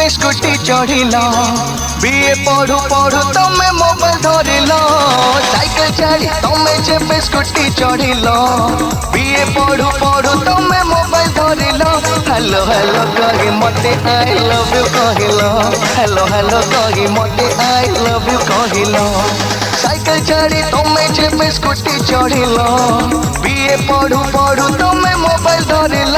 जेबे scooty चढ़िल BA पढ़ू पढ़ू तमे मोबाइल धरिल साइकिल छाड़ी तमे जेबे स्कूटी चढ़िल बीए पढ़ू पढ़ू तमे मोबाइल धरिल हेलो हेलो कही मते आई लव यू कहिल हेलो हेलो कही मते आई लव यू कहिल साइकिल छाड़ी तमे जेबे स्कूटी चढ़िल बीए पढ़ू पढ़ू तमे मोबाइल धरिल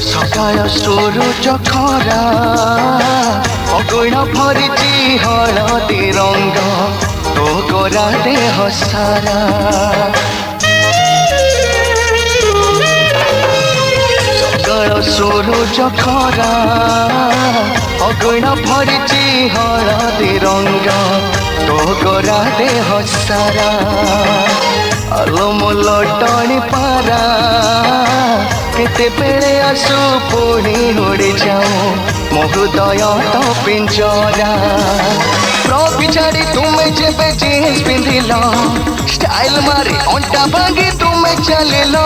सकाळ सूरज खरा अगुण भरिची हलदी रंग तो गोरा देह सारा सकाळ सूरज खरा अगुण भरिची हलदी रंग तो गोरा देह सारा अलमोल टणी पारा केते बेले आसु पुणी उड़ी जाऊं मो हृदय तो पिंजरा फ्रॉक छाड़ी तुम्हें जेबे जीन्स पिंधिल स्टाइल मारी अंटा भांगी तुम्हें चलिल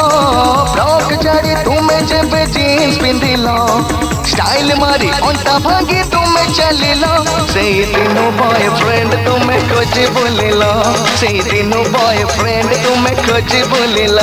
फ्रॉक छाड़ी तुम्हें जेबे जीन्स पिंधिल स्टाइल मारी अंटा भांगी तुम्हें चलिल से दिन बॉयफ्रेंड तुम्हें खोजी बुलिल से दिन बॉयफ्रेंड तुम्हें खोजी बुलिल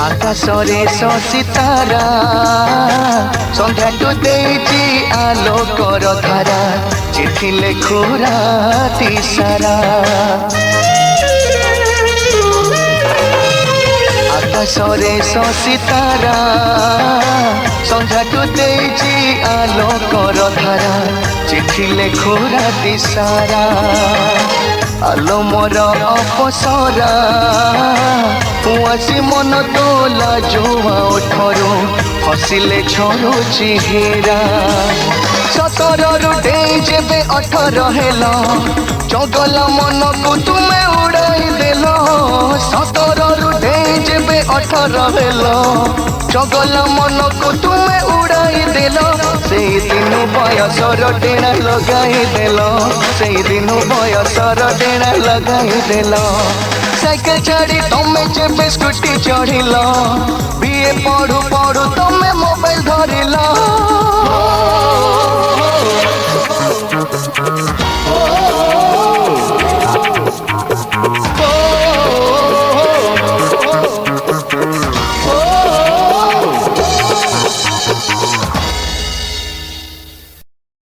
आकाशरे सितारा संध्या टू देजी आलोकर धारा चिठी लेखु राति सारा आकाशरे सितारा संध्या टू देजी आलोकर धारा चिठी लेखु राति सारा आलो मोर अपसरा पुआसी मन तोला जुआ उठरू हसिले झरू चिहिरा 17 रु जेबे 18 हेल जगल मन को तुम्हें उड़ाई देल 17 रु जेबे 18 हेल जगल मन को तुम्हें उड़ाई देल से दिन बयसर टेणा लगाई देल से दिन बयसर टेणा लगाई देल साइकिल छाड़ी तमे जेबे स्कूटी चढ़िल बीए पढ़ू पढ़ू तमे मोबाइल धरिल